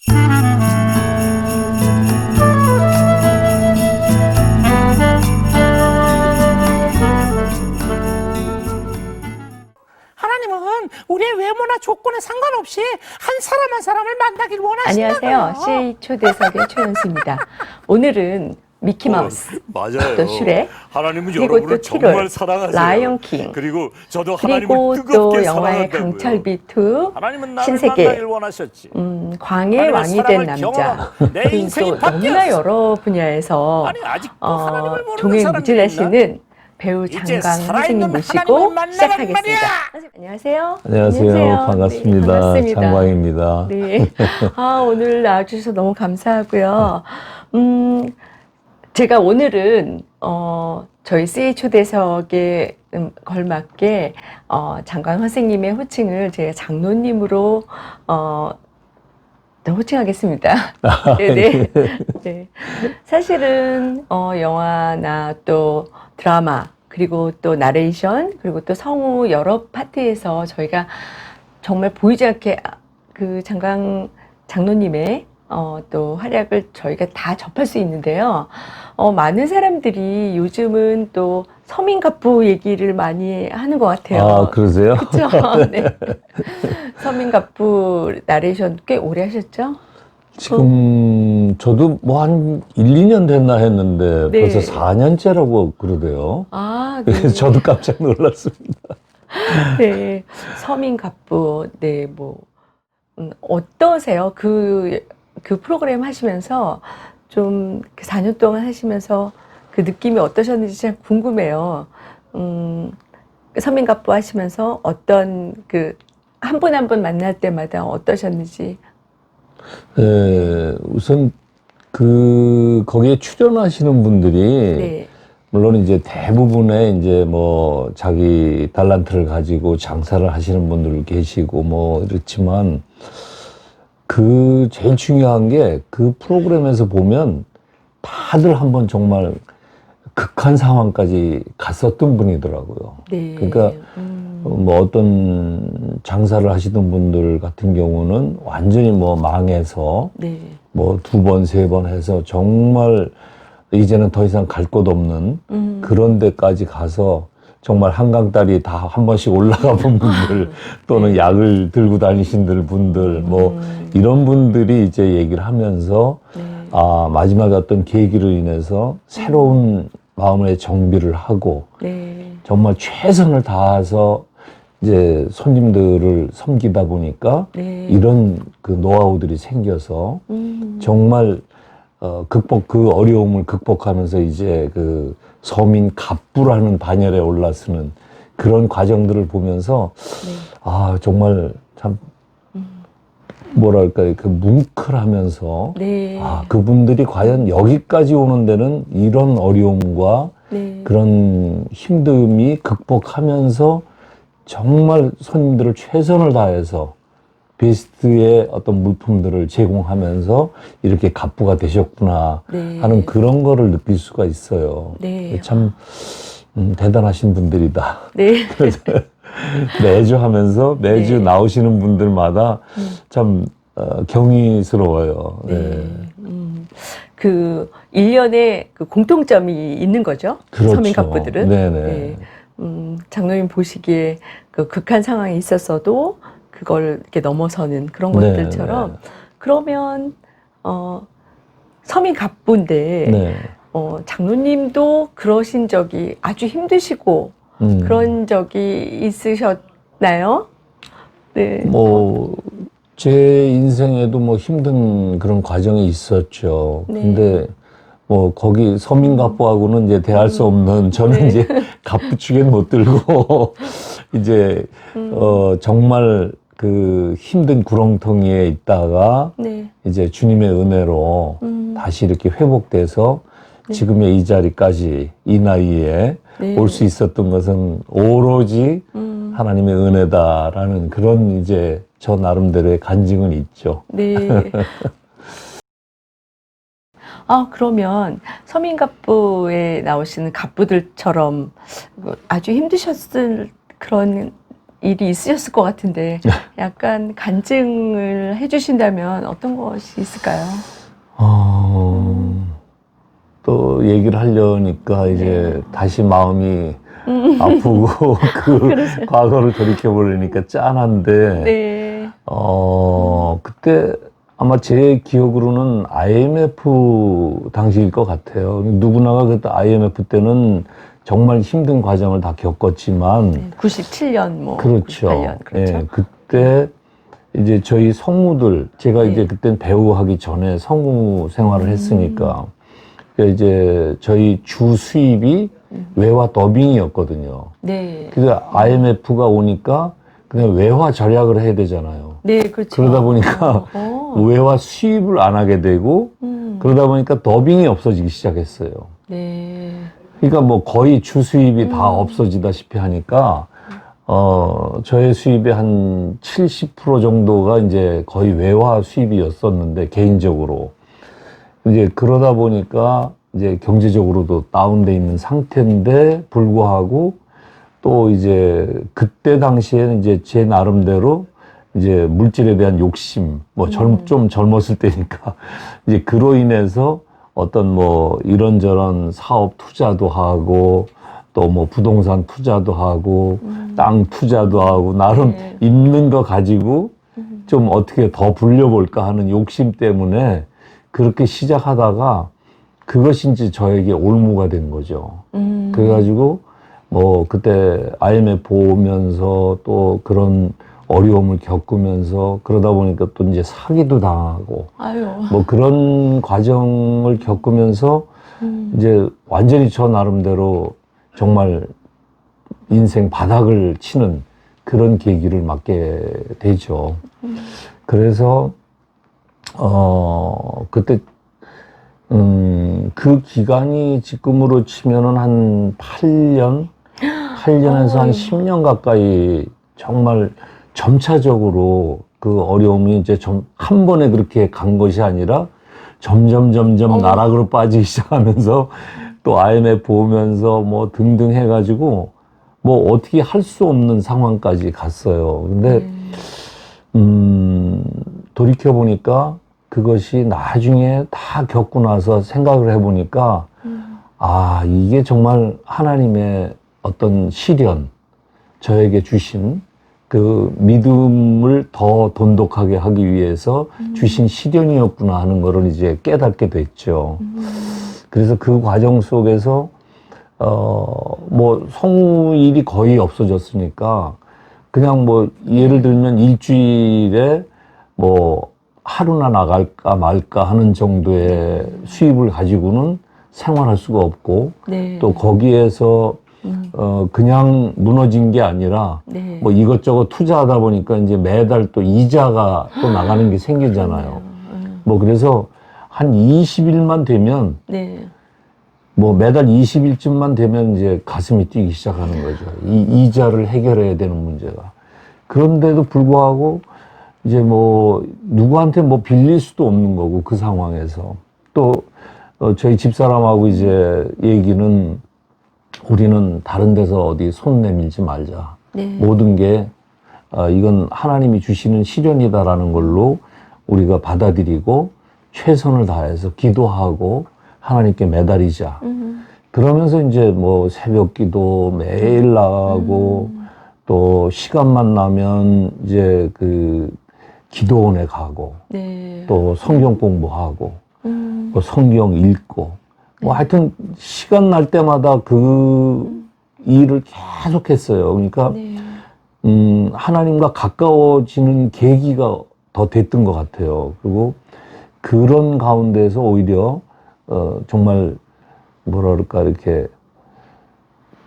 하나님은 우리의 외모나 조건에 상관없이 한 사람 한 사람을 만나길 원하신다고요. 안녕하세요. CA 초대석의 최연수입니다. 오늘은 미키마우스, 맞아요. 또 슈렉, 하나님은 그리고 여러분을 또 정말 티롤, 사랑하세요. 라이온킹, 그리고 저도 그리고 하나님을 또 뜨겁게 영화의 사랑한다고요. 강철비 2, 하나님은 나를 신세계, 만나길 원하셨지. 광해의 왕이 된 남자. 경험하고 내 인생이 또 너무나 바뀌었어. 여러 분야에서 아니, 아직도 하나님을 모르는 종횡 사람이 무진하시는 배우 이제 장강 살아있는 선생님 모시고 하나님을 만나란 시작하겠습니다. 말이야. 안녕하세요. 안녕하세요. 반갑습니다. 네, 반갑습니다. 장광입니다. 네. 오늘 나와주셔서 너무 감사하고요. 제가 오늘은 저희 CA 초대석에 걸맞게 장광 선생님의 호칭을 제가 장로님으로 호칭하겠습니다. 네네. 네. 사실은 영화나 또 드라마 그리고 또 나레이션 그리고 또 성우 여러 파트에서 저희가 정말 보이지 않게 그 장로님의 또 활약을 저희가 다 접할 수 있는데요. 많은 사람들이 요즘은 또 서민갑부 얘기를 많이 하는 것 같아요. 아, 그러세요? 그렇죠. 네. 서민갑부 나레이션 꽤 오래 하셨죠? 지금 저도 뭐 한 1, 2년 됐나 했는데 네. 벌써 4년째라고 그러대요. 아, 네. 그래서 저도 깜짝 놀랐습니다. 네. 서민갑부, 네, 뭐, 어떠세요? 그 프로그램 하시면서 좀 그 4년 동안 하시면서 그 느낌이 어떠셨는지 참 궁금해요. 서민갑부 하시면서 어떤 한 분 한 분 만날 때마다 어떠셨는지. 우선 거기에 출연하시는 분들이 네. 물론 이제 대부분의 이제 뭐 자기 달란트를 가지고 장사를 하시는 분들 계시고 뭐 이렇지만 제일 중요한 게 그 프로그램에서 보면 다들 한번 정말 극한 상황까지 갔었던 분이더라고요. 네. 그러니까 뭐 어떤 장사를 하시던 분들 같은 경우는 완전히 뭐 망해서 네. 뭐 2번, 3번 해서 정말 이제는 더 이상 갈 곳 없는 그런 데까지 가서 정말 한강다리 다 한 번씩 올라가 본 분들 또는 네. 약을 들고 다니신 분들 뭐 이런 분들이 이제 얘기를 하면서 네. 마지막에 어떤 계기로 인해서 새로운 마음의 정비를 하고 네. 정말 최선을 다해서 이제 손님들을 섬기다 보니까 네. 이런 그 노하우들이 생겨서 정말 그 어려움을 극복하면서 이제 그 서민 갑부라는 반열에 올라서는 그런 과정들을 보면서 네. 정말 참 뭐랄까 그 뭉클하면서 네. 그분들이 과연 여기까지 오는 데는 이런 어려움과 네. 그런 힘듦이 극복하면서 정말 손님들을 최선을 다해서 베스트의 어떤 물품들을 제공하면서 이렇게 갑부가 되셨구나 네. 하는 그런 거를 느낄 수가 있어요. 네. 참 대단하신 분들이다. 네. 그래서 매주 하면서 매주 네. 나오시는 분들마다 참 경이스러워요. 네. 그 일련의 그 공통점이 있는 거죠. 그렇죠. 서민갑부들은. 네네. 네. 장로님 보시기에 그 극한 상황이 있었어도 그걸 이렇게 넘어서는 그런 것들처럼. 네. 그러면 서민갑부인데 네. 장로님도 그러신 적이 아주 힘드시고 그런 적이 있으셨나요? 네. 제 인생에도 뭐 힘든 그런 과정이 있었죠. 네. 근데 뭐 거기 서민갑부하고는 이제 대할 수 없는 저는 네. 이제 갑부 축엔 못 들고 이제 정말 그 힘든 구렁텅이에 있다가 네. 이제 주님의 은혜로 다시 이렇게 회복돼서 지금의 이 자리까지 이 나이에 네. 올 수 있었던 것은 오로지 하나님의 은혜다라는 그런 이제 저 나름대로의 간증은 있죠. 네. 그러면 서민갑부에 나오시는 갑부들처럼 아주 힘드셨을 그런 일이 있으셨을 것 같은데 약간 간증을 해주신다면 어떤 것이 있을까요? 또 얘기를 하려니까 이제 다시 마음이 아프고 그 과거를 돌이켜보려니까 짠한데 네. 그때 아마 제 기억으로는 IMF 당시일 것 같아요. 누구나가 그때 IMF 때는 정말 힘든 과정을 다 겪었지만 97년 뭐 그렇죠. 98년 그렇죠. 예, 그때 이제 저희 성우들 제가 네. 이제 그땐 배우 하기 전에 성우 생활을 했으니까 이제 저희 주 수입이 외화 더빙이었거든요. 네. 그래서 IMF가 오니까 그냥 외화 절약을 해야 되잖아요. 네, 그렇죠. 그러다 보니까 외화 수입을 안 하게 되고 그러다 보니까 더빙이 없어지기 시작했어요. 네. 그러니까 뭐 거의 주 수입이 다 없어지다시피 하니까 저의 수입의 한 70% 정도가 이제 거의 외화 수입이었었는데 개인적으로 이제 그러다 보니까 이제 경제적으로도 다운돼 있는 상태인데 불구하고 또 이제 그때 당시에는 이제 제 나름대로 이제 물질에 대한 욕심 뭐 좀 젊었을 때니까 이제 그로 인해서 어떤 뭐 이런저런 사업 투자도 하고 또 뭐 부동산 투자도 하고 땅 투자도 하고 나름 네. 있는 거 가지고 좀 어떻게 더 불려볼까 하는 욕심 때문에 그렇게 시작하다가 그것이 이제 저에게 올무가 된 거죠. 그래가지고 뭐 그때 IMF 오면서 또 그런 어려움을 겪으면서 그러다 보니까 또 이제 사기도 당하고 아유. 뭐 그런 과정을 겪으면서 이제 완전히 저 나름대로 정말 인생 바닥을 치는 그런 계기를 맞게 되죠. 그래서 그때 그 기간이 지금으로 치면은 한 8년에서 한 10년 가까이 정말 점차적으로 그 어려움이 이제 좀 한 번에 그렇게 간 것이 아니라 점점 나락으로 빠지기 시작하면서 또 IMF 오면서 뭐 등등 해가지고 뭐 어떻게 할 수 없는 상황까지 갔어요. 근데 돌이켜보니까 그것이 나중에 다 겪고 나서 생각을 해보니까 아, 이게 정말 하나님의 어떤 시련, 저에게 주신 그 믿음을 더 돈독하게 하기 위해서 주신 시련이었구나 하는 거를 이제 깨닫게 됐죠. 그래서 그 과정 속에서 뭐 성우 일이 거의 없어졌으니까 그냥 뭐 예를 들면 일주일에 뭐 하루나 나갈까 말까 하는 정도의 수입을 가지고는 생활할 수가 없고 네. 또 거기에서 그냥 무너진 게 아니라 네. 뭐 이것저것 투자하다 보니까 이제 매달 또 이자가 또 나가는 게 생기잖아요. 뭐 그래서 한 20일만 되면 네. 뭐 매달 20일쯤만 되면 이제 가슴이 뛰기 시작하는 거죠. 이 이자를 해결해야 되는 문제가. 그런데도 불구하고 이제 뭐 누구한테 뭐 빌릴 수도 없는 거고 그 상황에서 또 저희 집사람하고 이제 얘기는 우리는 다른 데서 어디 손 내밀지 말자. 네. 모든 게 이건 하나님이 주시는 시련이다라는 걸로 우리가 받아들이고 최선을 다해서 기도하고 하나님께 매달리자. 그러면서 이제 뭐 새벽 기도 매일 나가고 또 시간만 나면 이제 그 기도원에 가고 네. 또 성경 공부하고 뭐 성경 읽고 뭐 하여튼 시간 날 때마다 그 일을 계속 했어요. 그러니까 네. 하나님과 가까워지는 계기가 더 됐던 것 같아요. 그리고 그런 가운데서 오히려 정말 뭐라 그럴까 이렇게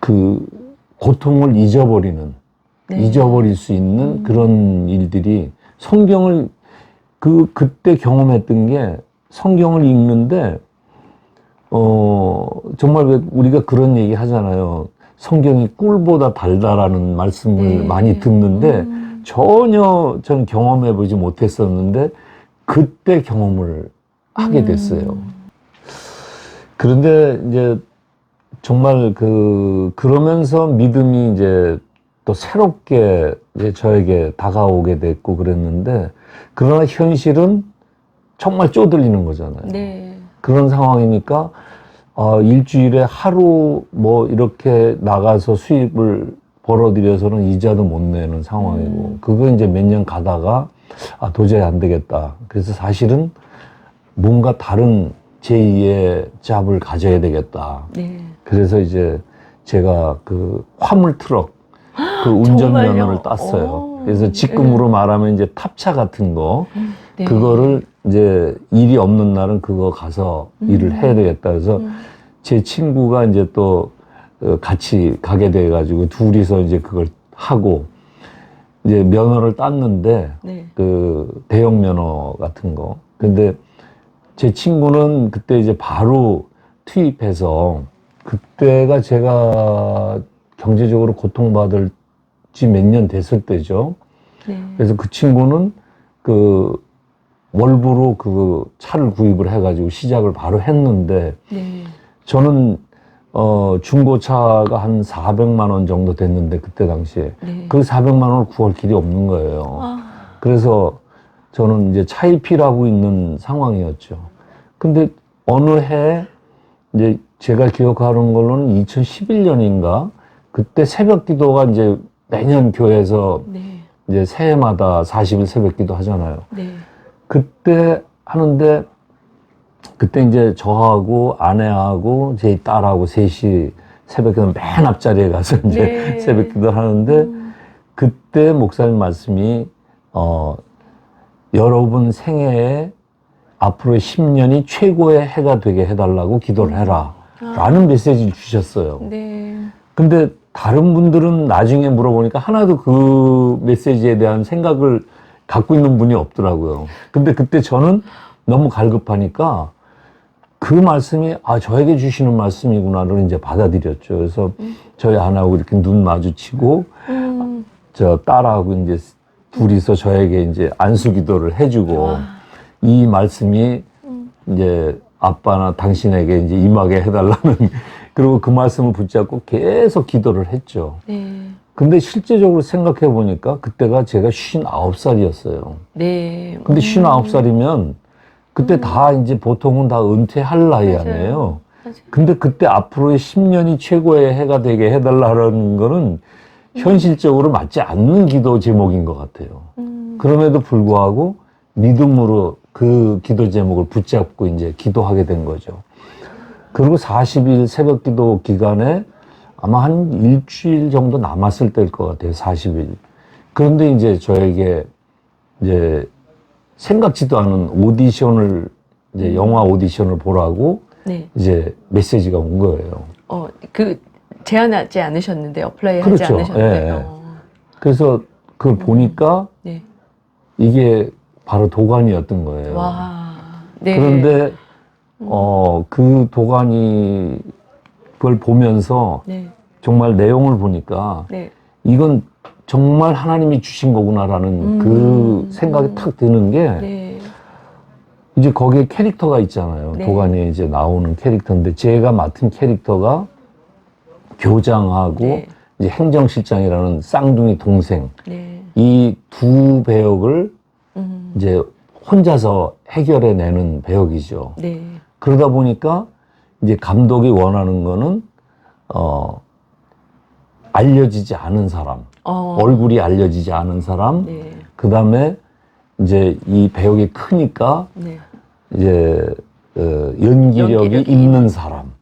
그 고통을 잊어버리는 네. 잊어버릴 수 있는 그런 일들이 성경을 그때 경험했던 게 성경을 읽는데 정말 왜 우리가 그런 얘기 하잖아요. 성경이 꿀보다 달다라는 말씀을 네. 많이 듣는데 전혀 전 경험해 보지 못했었는데 그때 경험을 하게 됐어요. 그런데 이제 정말 그러면서 믿음이 이제 또 새롭게 이제 저에게 다가오게 됐고 그랬는데, 그러나 현실은 정말 쪼들리는 거잖아요. 네. 그런 상황이니까 일주일에 하루 뭐 이렇게 나가서 수입을 벌어들여서는 이자도 못 내는 상황이고, 그거 이제 몇 년 가다가 도저히 안 되겠다. 그래서 사실은 뭔가 다른 제2의 잡을 가져야 되겠다. 네. 그래서 이제 제가 그 화물 트럭 그 운전면허를 정말요? 땄어요. 오. 그래서 직급으로 말하면 이제 탑차 같은 거, 네. 그거를 이제 일이 없는 날은 그거 가서 일을 해야 되겠다. 그래서 제 친구가 이제 또 같이 가게 돼가지고 둘이서 이제 그걸 하고 이제 면허를 땄는데, 네. 그 대형 면허 같은 거. 근데 제 친구는 그때 이제 바로 투입해서, 그때가 제가 경제적으로 고통받을 지 몇 년 됐을 때죠. 네. 그래서 그 친구는 그 월부로 그 차를 구입을 해가지고 시작을 바로 했는데, 네. 저는 중고차가 한 400만 원 정도 됐는데 그때 당시에 네. 그 400만 원을 구할 길이 없는 거예요. 아. 그래서 저는 이제 차일피를 하고 있는 상황이었죠. 근데 어느 해 이제 제가 기억하는 걸로는 2011년인가 그때 새벽 기도가 이제 매년 교회에서 네. 이제 새해마다 40일 새벽 기도 하잖아요. 네. 그때 하는데, 그때 이제 저하고 아내하고 제 딸하고 셋이 새벽 기도 맨 앞자리에 가서 이제 네. 새벽 기도를 하는데, 그때 목사님 말씀이 여러분 생애에 앞으로 10년이 최고의 해가 되게 해달라고 기도를 해라 라는 메시지를 주셨어요. 네. 근데 다른 분들은 나중에 물어보니까 하나도 그 메시지에 대한 생각을 갖고 있는 분이 없더라고요. 근데 그때 저는 너무 갈급하니까 그 말씀이 저에게 주시는 말씀이구나를 이제 받아들였죠. 그래서 저희 아내하고 이렇게 눈 마주치고 저 딸하고 이제 둘이서 저에게 이제 안수 기도를 해주고, 이 말씀이 이제 아빠나 당신에게 이제 임하게 해달라는 그리고 그 말씀을 붙잡고 계속 기도를 했죠. 네. 근데 실제적으로 생각해 보니까 그때가 제가 59살이었어요. 네. 근데 59살이면 그때 다 이제 보통은 다 은퇴할 나이 맞아요. 아니에요. 맞아요. 근데 그때 앞으로의 10년이 최고의 해가 되게 해달라는 거는 현실적으로 맞지 않는 기도 제목인 것 같아요. 그럼에도 불구하고 믿음으로 그 기도 제목을 붙잡고 이제 기도하게 된 거죠. 그리고 40일 새벽 기도 기간에 아마 한 일주일 정도 남았을 때일 것 같아요. 40일. 그런데 이제 저에게 이제 생각지도 않은 오디션을, 이제 영화 오디션을 보라고 네. 이제 메시지가 온 거예요. 그 제안하지 않으셨는데, 어플라이 그렇죠. 하지 않으셨는데. 예, 예. 그래서 그걸 보니까 네. 이게 바로 도가니였던 거예요. 와. 네. 그런데 그 도가니 그걸 보면서 네. 정말 내용을 보니까 네. 이건 정말 하나님이 주신 거구나라는 그 생각이 탁 드는 게, 네. 이제 거기에 캐릭터가 있잖아요. 네. 도가니에 이제 나오는 캐릭터인데, 제가 맡은 캐릭터가 교장하고 네. 이제 행정실장이라는 쌍둥이 동생, 네. 이 두 배역을 이제 혼자서 해결해내는 배역이죠. 네. 그러다 보니까 이제 감독이 원하는 거는 알려지지 않은 사람, 얼굴이 알려지지 않은 사람, 네. 그 다음에 이제 이 배역이 크니까 네. 이제 연기력이 있는 사람.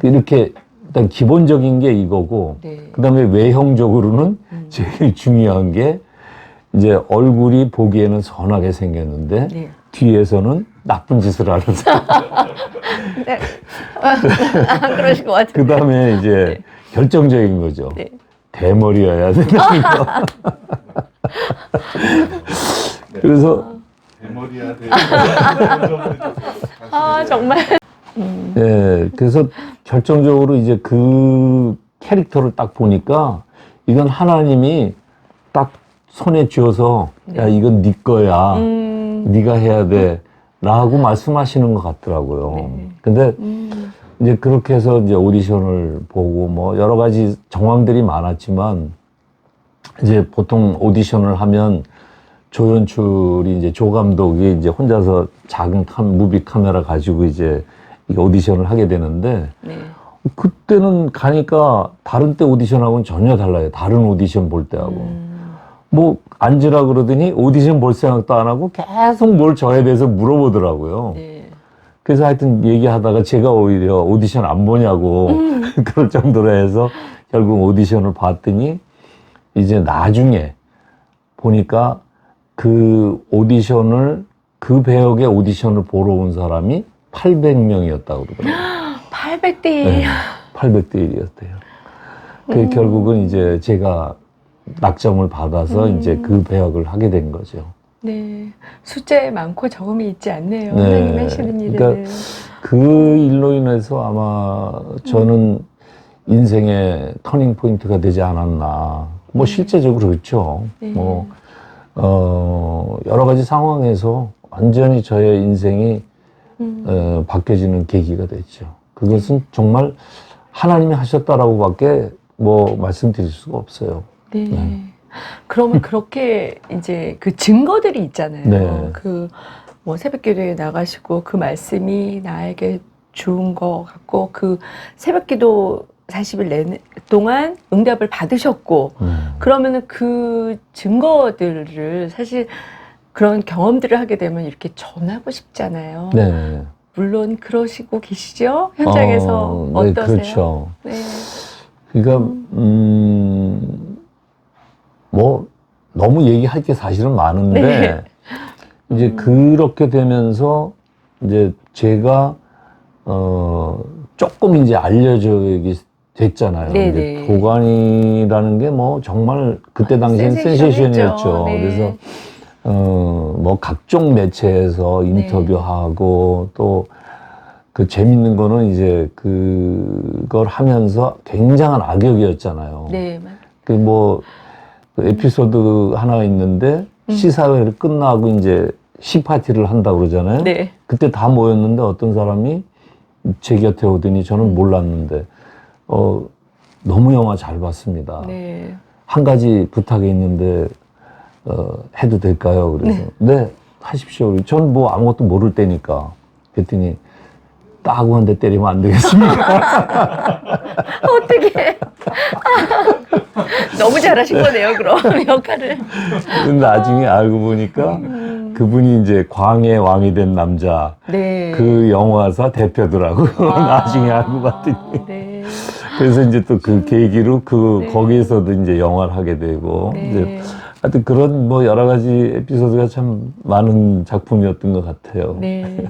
이렇게 일단 기본적인 게 이거고, 네. 그 다음에 외형적으로는 제일 중요한 게 이제 얼굴이 보기에는 선하게 생겼는데 네. 뒤에서는 나쁜 짓을 하는 사람. 네. 안 그러실 것 같은데. 그 다음에 이제 결정적인 거죠. 네. 대머리여야 된다는 거. 그래서 대머리야 돼. 정말. 예, 그래서 결정적으로 이제 그 캐릭터를 딱 보니까 이건 하나님이 딱 손에 쥐어서 야 이건 네 거야, 네가 해야 돼라고 말씀하시는 것 같더라고요. 네. 근데 이제 그렇게 해서 이제 오디션을 보고 뭐 여러 가지 정황들이 많았지만 이제 보통 오디션을 하면 조연출이 이제 조 감독이 이제 혼자서 작은 무비 카메라 가지고 이제 오디션을 하게 되는데 네. 그때는 가니까 다른 때 오디션하고는 전혀 달라요. 다른 오디션 볼 때하고. 뭐 앉으라 그러더니 오디션 볼 생각도 안 하고 계속 뭘 저에 대해서 물어보더라고요. 네. 그래서 하여튼 얘기하다가 제가 오히려 오디션 안 보냐고 그럴 정도로 해서 결국 오디션을 봤더니 이제 나중에 보니까 그 오디션을 그 배역의 오디션을 보러 온 사람이 800명이었다고 그러더라고요. 800대 1. 네, 800대 1이었대요. 결국은 이제 제가 낙점을 받아서 이제 그 배역을 하게 된 거죠. 네. 숫자에 많고 적음이 있지 않네요. 네. 하나님 하시는 일은. 그러니까 그 일로 인해서 아마 저는 인생의 터닝 포인트가 되지 않았나. 뭐 실제적으로 그렇죠. 네. 뭐 여러 가지 상황에서 완전히 저의 인생이 바뀌어지는 계기가 됐죠. 그것은 정말 하나님이 하셨다라고밖에 뭐 말씀드릴 수가 없어요. 네. 네. 그러면 그렇게 이제 그 증거들이 있잖아요. 네. 그 뭐 새벽기도에 나가시고 그 말씀이 나에게 주은 것 같고 그 새벽기도 40일 내내 동안 응답을 받으셨고 그러면은 그 증거들을 사실 그런 경험들을 하게 되면 이렇게 전하고 싶잖아요. 네. 물론 그러시고 계시죠? 현장에서 네, 어떠세요? 그렇죠. 네. 그러니까 뭐 너무 얘기할 게 사실은 많은데 네. 이제 그렇게 되면서 이제 제가 조금 이제 알려지게 됐잖아요. 네네. 이제 도가니라는 게 뭐 정말 그때 당시엔 센세이션이었죠. 네. 그래서 뭐 각종 매체에서 인터뷰하고 또 그 재밌는 거는 이제 그걸 하면서 굉장한 악역이었잖아요. 네. 그 뭐 에피소드 하나 있는데 시사회를 끝나고 이제 시파티를 한다고 그러잖아요. 네. 그때 다 모였는데 어떤 사람이 제 곁에 오더니 저는 몰랐는데 너무 영화 잘 봤습니다. 네. 한 가지 부탁이 있는데 해도 될까요? 그래서 네, 하십시오. 전 뭐 아무것도 모를 때니까. 그랬더니 따고 한 대 때리면 안 되겠습니까? 어떻게? 너무 잘하신 거네요, 그럼 역할을. 근데 나중에 알고 보니까 그분이 이제 광해 왕이 된 남자 네. 그 영화사 대표더라고. 나중에 알고 봤더니. 네. 그래서 이제 또 그 계기로 거기에서도 이제 영화를 하게 되고. 네. 이제 하여튼 그런 뭐 여러 가지 에피소드가 참 많은 작품이었던 것 같아요. 네.